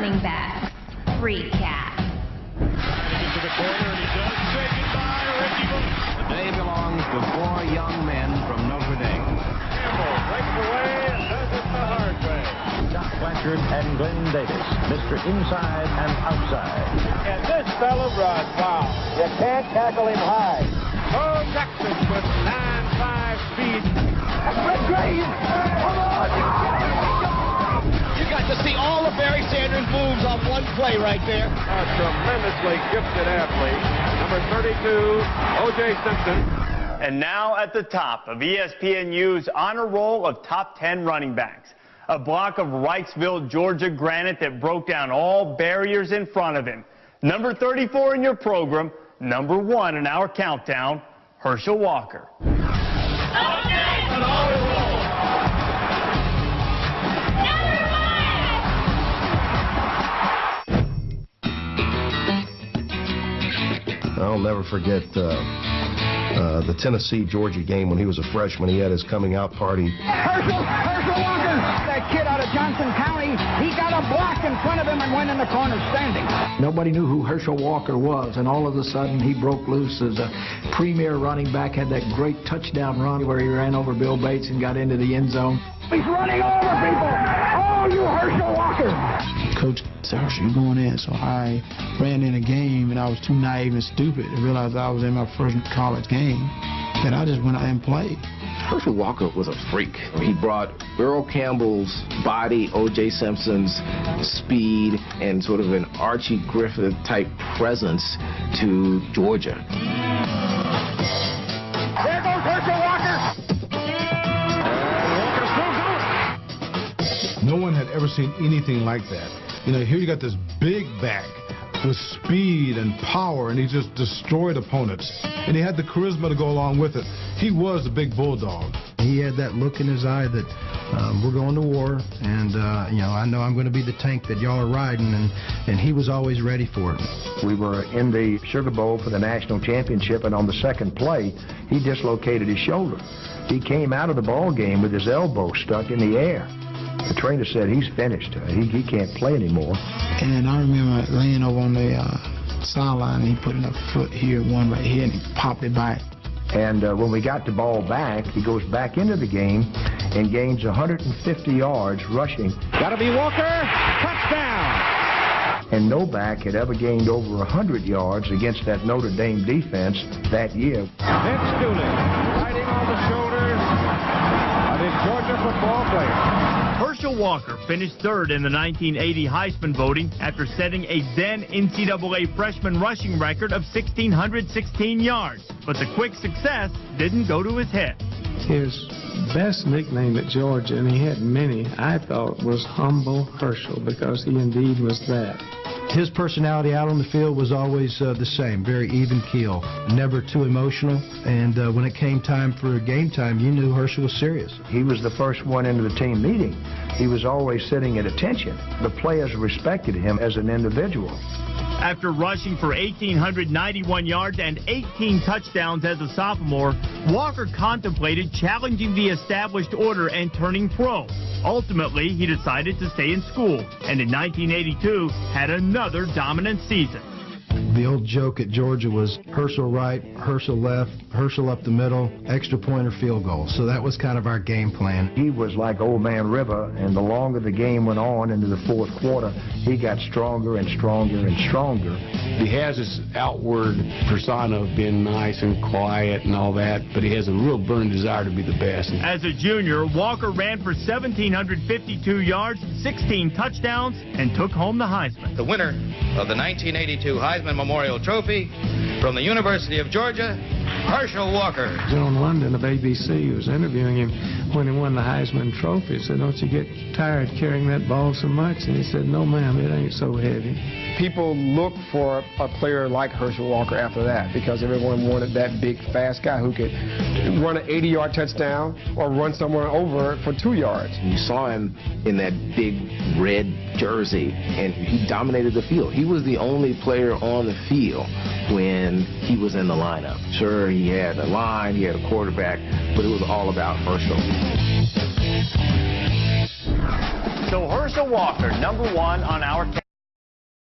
running backs recap. Into the corner, and he does say goodbye to Ricky Bruce. The day belongs to four young men from Notre Dame. Campbell breaks away and does it the hard way. Doc Blanchard and Glenn Davis, Mr. Inside and Outside. And this fella runs, wow. You can't tackle him high. Bo Jackson with 9.5 speed. You got to see all of Barry Sanders' moves on one play right there. A tremendously gifted athlete. Number 32, O.J. Simpson. And now at the top of ESPNU's honor roll of top 10 running backs. A block of Wrightsville, Georgia granite that broke down all barriers in front of him. Number 34 in your program, number 1 in our countdown, Herschel Walker. I'll never forget the Tennessee-Georgia game when he was a freshman. He had his coming out party. Herschel Walker, that kid out of Johnson County, he got a block in front of him and went in the corner standing. Nobody knew who Herschel Walker was, and all of a sudden he broke loose as a premier running back, had that great touchdown run where he ran over Bill Bates and got into the end zone. He's running over people. Oh, you Herschel Walker. Coach said, Herschel, you going in? So I ran in a game, and I was too naive and stupid to realize I was in my first college game, that I just went out and played. Herschel Walker was a freak. He brought Earl Campbell's body, O.J. Simpson's speed, and sort of an Archie Griffith-type presence to Georgia. There goes Herschel Walker. No one had ever seen anything like that. You know, here you got this big back with speed and power, and he just destroyed opponents. And he had the charisma to go along with it. He was a big bulldog. He had that look in his eye that we're going to war, and you know I'm going to be the tank that y'all are riding, and he was always ready for it. We were in the Sugar Bowl for the national championship, and on the second play, he dislocated his shoulder. He came out of the ball game with his elbow stuck in the air. The trainer said he's finished. He can't play anymore. And I remember laying over on the sideline, and he put a foot here, one right here, and he popped it back. And when we got the ball back, he goes back into the game and gains 150 yards rushing. Gotta be Walker. Touchdown. And no back had ever gained over 100 yards against that Notre Dame defense that year. Vince Dooley riding on the shoulders of his Georgia football player. Herschel Walker finished third in the 1980 Heisman voting after setting a then NCAA freshman rushing record of 1,616 yards. But the quick success didn't go to his head. His best nickname at Georgia, and he had many, I thought, was Humble Herschel, because he indeed was that. His personality out on the field was always the same, very even keel, never too emotional, and when it came time for game time, you knew Herschel was serious. He was the first one into the team meeting. He was always sitting at attention. The players respected him as an individual. After rushing for 1,891 yards and 18 touchdowns as a sophomore, Walker contemplated challenging the established order and turning pro. Ultimately, he decided to stay in school, and in 1982 had another dominant season. The old joke at Georgia was Herschel right, Herschel left, Herschel up the middle, extra point or field goal. So that was kind of our game plan. He was like Old Man River, and the longer the game went on into the fourth quarter, he got stronger and stronger and stronger. He has this outward persona of being nice and quiet and all that, but he has a real burning desire to be the best. As a junior, Walker ran for 1,752 yards, 16 touchdowns, and took home the Heisman. The winner of the 1982 Heisman Memorial Trophy from the University of Georgia, Herschel Walker. John London of ABC was interviewing him when he won the Heisman Trophy. He said, "Don't you get tired carrying that ball so much?" And he said, "No, ma'am, it ain't so heavy." People look for a player like Herschel Walker after that, because everyone wanted that big, fast guy who could run an 80-yard touchdown or run somewhere over for 2 yards. You saw him in that big red jersey, and he dominated the field. He was the only player on the field when he was in the lineup. Sure, he had a line, he had a quarterback, but it was all about Herschel. So Herschel Walker, number 1 on our